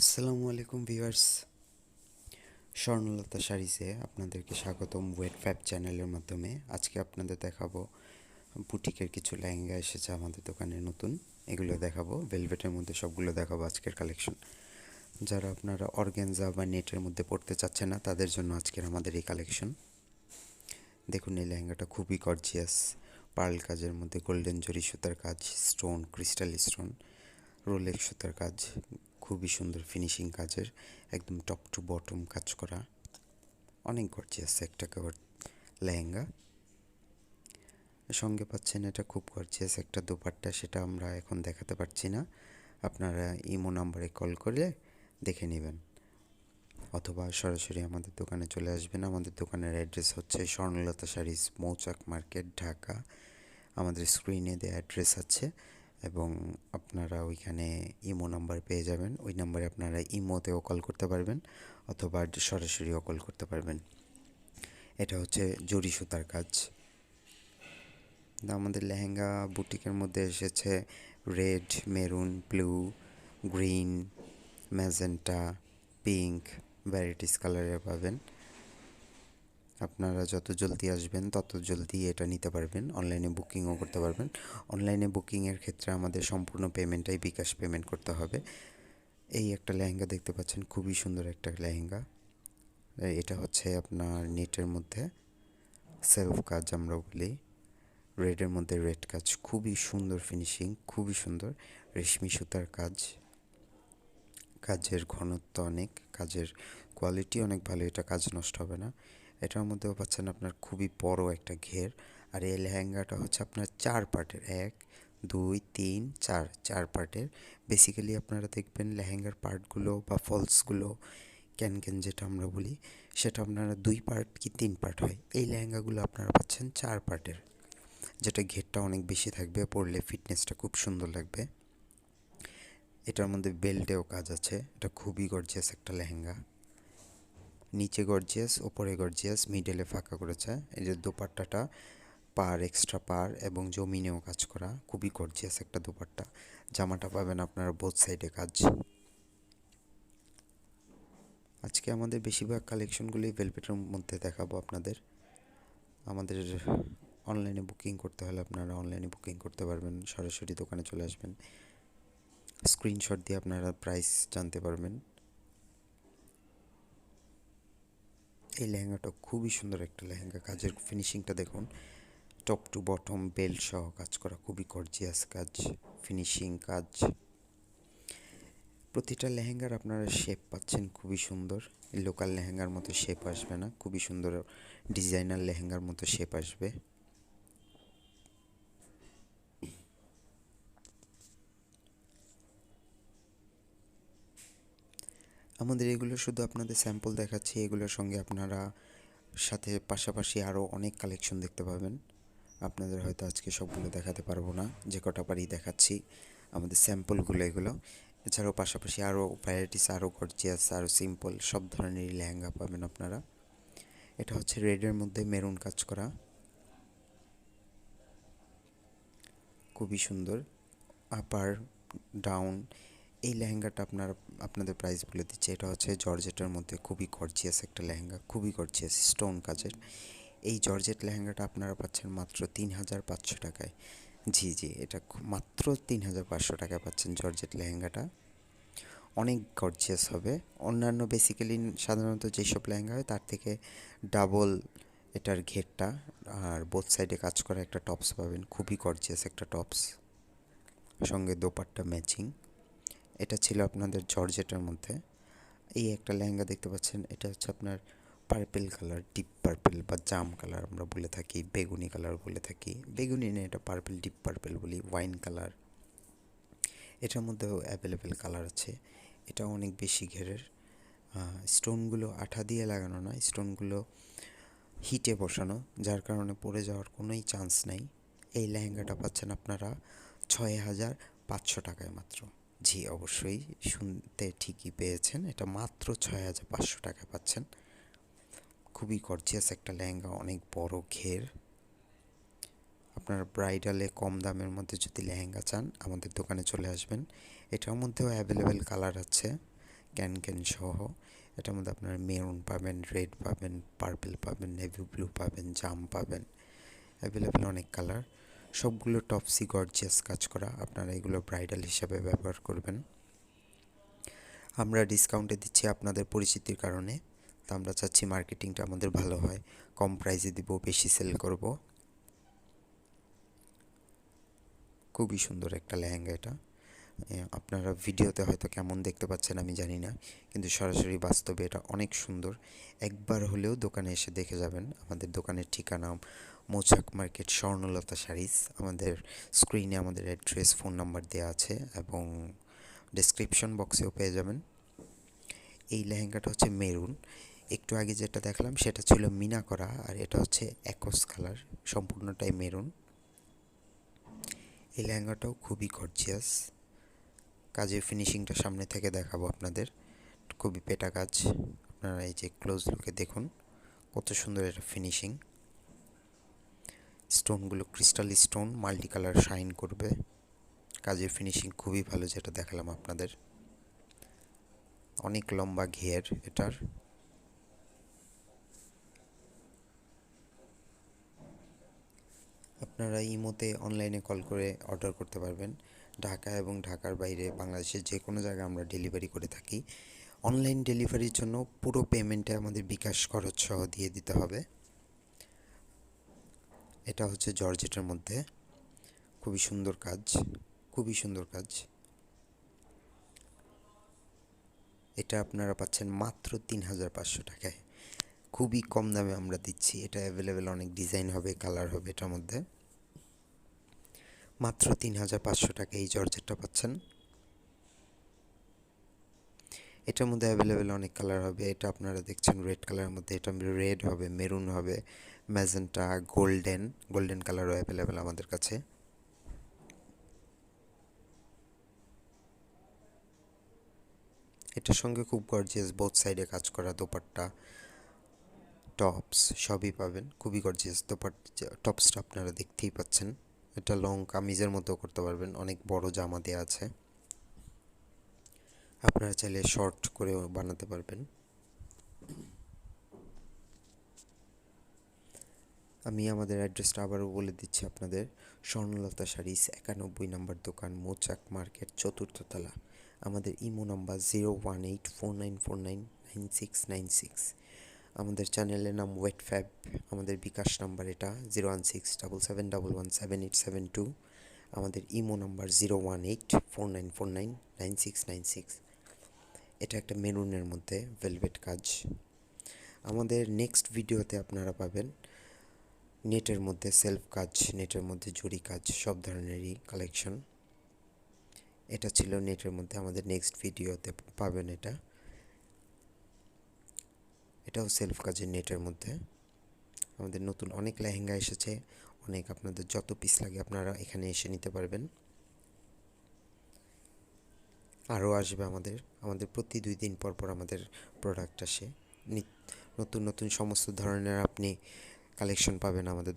আসসালামু আলাইকুম ভিউয়ার্স। স্বর্ণলতা শাড়িজে আপনাদেরকে স্বাগতম ওয়েট ফ্যাব চ্যানেলের মাধ্যমে। আজকে আপনাদের দেখাবো বুটিকের কিছু লেহেঙ্গা এসেছে আমাদের দোকানে নতুন, এগুলো দেখাবো। ভেলভেটের মধ্যে সবগুলো দেখাবো আজকের কালেকশন। যারা আপনারা অর্গানজা বা নেটের মধ্যে পড়তে চাচ্ছেন না, তাদের জন্য আজকের আমাদের এই কালেকশন। দেখুন, এই লেহেঙ্গাটা খুবই গর্জিয়াস, পার্ল কাজের মধ্যে গোল্ডেন জরি সুতার কাজ, স্টোন, ক্রিস্টাল স্টোন, রোলেক্স সুতার কাজ, খুবই সুন্দর ফিনিশিং কাজের, একদম টপ টু বটম কাজ করা, অনেক গর্জিয়াস একটা লেহেঙ্গা। সঙ্গে পাচ্ছেন এটা খুব গর্জিয়াস একটা দোপাট্টা, সেটা আমরা এখন দেখাতে পারছি না, আপনারা ইমো নাম্বারে কল করে দেখে নেবেন, অথবা সরাসরি আমাদের দোকানে চলে আসবেন। আমাদের দোকানের অ্যাড্রেস হচ্ছে স্বর্ণলতা শাড়িজ, মৌচাক মার্কেট, ঢাকা। আমাদের স্ক্রিনে দেওয়া অ্যাড্রেস আছে এবং আপনারা ওইখানে ইমো নাম্বার পেয়ে যাবেন। ওই নাম্বারে আপনারা ইমোতেও কল করতে পারবেন অথবা সরাসরিও কল করতে পারবেন। এটা হচ্ছে জরি সুতার কাজ। আমাদের লেহেঙ্গা বুটিকের মধ্যে এসেছে red, maroon, blue, green, magenta, pink, varieties কালারের পাবেন। আপনারা যত জলদি আসবেন তত জলদি এটা নিতে পারবেন, অনলাইনে বুকিংও করতে পারবেন। অনলাইনে বুকিংয়ের ক্ষেত্রে আমাদের সম্পূর্ণ পেমেন্টটাই বিকাশ পেমেন্ট করতে হবে। এই একটা লেহেঙ্গা দেখতে পাচ্ছেন, খুবই সুন্দর একটা লেহেঙ্গা। এটা হচ্ছে আপনার নেটের মধ্যে সেলফ কাজ আমরা বলি, রেডের মধ্যে রেড কাজ, খুবই সুন্দর ফিনিশিং, খুবই সুন্দর রেশমি সুতার কাজ, কাজের ঘনত্ব অনেক, কাজের কোয়ালিটি অনেক ভালো, এটা কাজ নষ্ট হবে না। এটার মধ্যেও পাচ্ছেন আপনার খুবই বড় একটা ঘের। আর এই লেহেঙ্গাটা হচ্ছে আপনার 4 পার্টের, 1, 2, 3, 4, 4 পার্টের। বেসিক্যালি আপনারা দেখবেন লেহেঙ্গার পার্টগুলো বা ফলসগুলো, ক্যান যেটা আমরা বলি, সেটা আপনারা 2 পার্ট কি 3 পার্ট হয়। এই লেহেঙ্গাগুলো আপনারা পাচ্ছেন 4 পার্টের, যেটা ঘেরটা অনেক বেশি থাকবে, পরলে ফিটনেসটা খুব সুন্দর লাগবে। এটার মধ্যে বেল্টেও কাজ আছে। এটা খুবই গর্জিয়াস একটা লেহেঙ্গা, নিচে গর্জিয়াস, ওপরে গর্জিয়াস, মিডলে ফাঁকা করেছে। এই যে দোপাট্টাটা পার, এক্সট্রা পার এবং জমিনেও কাজ করা, খুবই গর্জিয়াস একটা দোপাট্টা। জামাটা পাবেন আপনারা বোথ সাইডে কাজ। আজকে আমাদের বেশিরভাগ কালেকশনগুলি ভেলভেটের মধ্যে দেখাবো আপনাদের। আমাদের অনলাইনে বুকিং করতে হলে আপনারা অনলাইনে বুকিং করতে পারবেন, সরাসরি দোকানে চলে আসবেন, স্ক্রিনশট দিয়ে আপনারা প্রাইস জানতে পারবেন। এই লেহেঙ্গাটা খুবই সুন্দর একটা লেহেঙ্গা, কাজের ফিনিশিংটা দেখুন, টপ টু বটম বেল্ট সহ কাজ করা, খুবই গর্জিয়াস কাজ, ফিনিশিং কাজ। প্রতিটা লেহেঙ্গার আপনারা শেপ পাচ্ছেন খুবই সুন্দর, লোকাল লেহেঙ্গার মতো শেপ আসবে না, খুবই সুন্দর ডিজাইনার লেহেঙ্গার মতো শেপ আসবে। আমাদের এগুলো শুধু আপনাদের স্যাম্পল দেখাচ্ছি, এগুলোর সঙ্গে আপনারা সাথে পাশাপাশি আরও অনেক কালেকশন দেখতে পাবেন। আপনাদের হয়তো আজকে সবগুলো দেখাতে পারবো না, যে কটা পারি দেখাচ্ছি আমাদের স্যাম্পলগুলো এগুলো। এছাড়াও পাশাপাশি আরও ভ্যারাইটিস, আরও গর্জিয়াস, আরও সিম্পল সব ধরনেরই লেহেঙ্গা পাবেন আপনারা। এটা হচ্ছে রেডের মধ্যে মেরুন কাজ করা, খুবই সুন্দর, আপার ডাউন। এই লেহেঙ্গাটা আপনাদের প্রাইস বলে দিচ্ছে। এটা হচ্ছে জর্জেটের মধ্যে খুবই গর্জিয়াস একটা লেহেঙ্গা, খুবই গর্জিয়াস স্টোন কাজের। এই জর্জেট লেহেঙ্গাটা আপনারা পাচ্ছেন মাত্র 3,500 টাকায়। জি জি, এটা মাত্র 3,500 টাকায় পাচ্ছেন জর্জেট লেহেঙ্গাটা। অনেক গর্জিয়াস হবে। অন্যান্য বেসিক্যালি সাধারণত যেসব লেহেঙ্গা হয় তার থেকে ডাবল এটার ঘেরটা, আর বোথ সাইডে কাজ করা একটা টপস পাবেন, খুবই গর্জিয়াস একটা টপস, সঙ্গে দোপাট্টা ম্যাচিং। এটা ছিল আপনাদের জর্জেটের মধ্যে। এই একটা লেহেঙ্গা দেখতে পাচ্ছেন, এটা হচ্ছে আপনার পার্পেল কালার, ডিপ পার্পেল বা জাম কালার আমরা বলে থাকি, বেগুনি কালার বলে থাকি, বেগুনি নেই, এটা পার্পেল, ডিপ পার্পেল বলি, ওয়াইন কালার। এটার মধ্যেও অ্যাভেলেবেল কালার আছে। এটা অনেক বেশি ঘেরের, স্টোনগুলো আঠা দিয়ে লাগানো নয়, স্টোনগুলো হিটে বসানো, যার কারণে পড়ে যাওয়ার কোনোই চান্স নেই। এই লেহেঙ্গাটা পাচ্ছেন আপনারা 6,500 টাকায় মাত্র। জি অবশ্যই শুনতে ঠিকই পেয়েছেন, এটা মাত্র 6,500 টাকায় পাচ্ছেন। খুবই গর্জিয়াস একটা লেহেঙ্গা, অনেক বড় ঘের। আপনার ব্রাইডালে কম দামের মধ্যে যদি লেহেঙ্গা চান আমাদের দোকানে চলে আসবেন। এটার মধ্যেও অ্যাভেলেবেল কালার আছে, ক্যান ক্যান সহ। এটার মধ্যে আপনারা মেরুন পাবেন, রেড পাবেন, পার্পল পাবেন, নেভি ব্লু পাবেন, জাম পাবেন, অ্যাভেলেবেল অনেক কালার। সবগুলো টপসি গর্জিয়াস কাজ করা, আপনারা এগুলো ব্রাইডাল হিসাবে ব্যবহার করবেন। আমরা ডিসকাউন্টে দিচ্ছি আপনাদের পরিচিতির কারণে, তো আমরা চাচ্ছি মার্কেটিংটা আমাদের ভালো হয়, কম প্রাইসে দিব, বেশি সেল করব। খুবই সুন্দর একটা লেহেঙ্গা এটা। আপনারা ভিডিওতে হয়তো কেমন দেখতে পাচ্ছেন আমি জানি না, কিন্তু সরাসরি বাস্তবে এটা অনেক সুন্দর। একবার হলেও দোকানে এসে দেখে যাবেন। আমাদের দোকানের ঠিকানা মৌচাক মার্কেট, স্বর্ণলতা শাড়িজ। আমাদের স্ক্রিনে আমাদের অ্যাড্রেস, ফোন নাম্বার দেওয়া আছে এবং ডেসক্রিপশন বক্সেও পেয়ে যাবেন। এই লেহেঙ্গাটা হচ্ছে মেরুন। একটু আগে যেটা দেখালাম সেটা ছিল মিনা করা, আর এটা হচ্ছে অ্যাকোস কালার, সম্পূর্ণটাই মেরুন। এই লেহেঙ্গাটাও খুবই গর্জিয়াস। কাজের ফিনিশিংটা সামনে থেকে দেখাবো আপনাদের, খুবই পেটা কাজ। আপনারা এই যে ক্লোজ লুকে দেখুন কত সুন্দর এটা ফিনিশিং। স্টোনগুলো crystal stone, multi colour shine করবে। কাজের ফিনিশিং খুবই ভালো, যেটা দেখালাম আপনাদের। অনেক লম্বা ঘের এটার। আপনারা ইমোতে অনলাইনে কল করে অর্ডার করতে পারবেন। ঢাকা এবং ঢাকার বাইরে বাংলাদেশের যে কোনো জায়গায় আমরা ডেলিভারি করে থাকি। অনলাইন ডেলিভারির জন্য পুরো পেমেন্টে আমাদের বিকাশ খরচ সহ দিয়ে দিতে হবে। এটা হচ্ছে জর্জেটের মধ্যে, খুবই সুন্দর কাজ, খুবই সুন্দর কাজ। এটা আপনারা পাচ্ছেন মাত্র ৩,৫০০ টাকায়, খুবই কম দামে আমরা দিচ্ছি। এটা অ্যাভেলেবেল অনেক ডিজাইন হবে, কালার হবে এটার মধ্যে। মাত্র ৩,৫০০ টাকা এই জর্জেটটা পাচ্ছেন। এটার মধ্যে অ্যাভেলেবেল অনেক কালার হবে। এটা আপনারা দেখছেন রেড কালারের মধ্যে, এটা রেড হবে, মেরুন হবে, ম্যাজেন্টা, গোল্ডেন, গোল্ডেন কালারও অ্যাভেলেবেল আমাদের কাছে। এটার সঙ্গে খুব গর্জিয়াস বোথ সাইডে কাজ করা দোপাট্টা, টপস সবই পাবেন। খুবই গর্জিয়াস টপসটা আপনারা দেখতেই পাচ্ছেন। এটা লং কামিজের মতো করতে পারবেন, অনেক বড় জামা দেওয়া আছে। আপনারা চাইলে শর্ট করেও বানাতে পারবেন। আমি আমাদের অ্যাড্রেসটা আবারও বলে দিচ্ছি আপনাদের। স্বর্ণলতা শাড়িজ, 91 নম্বর দোকান, মৌচাক মার্কেট, 4র্থ তলা। আমাদের ইমো নাম্বার 01849499696। আমাদের চ্যানেলের নাম ওয়েট ফ্যাব। আমাদের বিকাশ নাম্বার এটা 01677117872। আমাদের ইমো নাম্বার 01849499696। এটা একটা মেরুনের মধ্যে ভেলভেট কাজ। আমাদের নেক্সট ভিডিওতে আপনারা পাবেন নেটের মধ্যে সেলফ কাজ, নেটের মধ্যে জরি কাজ, সব ধরনেরই কালেকশন। এটা ছিল নেটের মধ্যে, আমাদের নেক্সট ভিডিওতে পাবেন এটা। এটাও সেলফ কাজের নেটের মধ্যে। আমাদের নতুন অনেক লেহেঙ্গা এসেছে, অনেক, আপনাদের যত পিস লাগে আপনারা এখানে এসে নিতে পারবেন। আরও আসবে আমাদের আমাদের প্রতি 2 দিন পর পর আমাদের প্রোডাক্ট আসে। নতুন নতুন সমস্ত ধরনের আপনি কালেকশন পাবেন আমাদের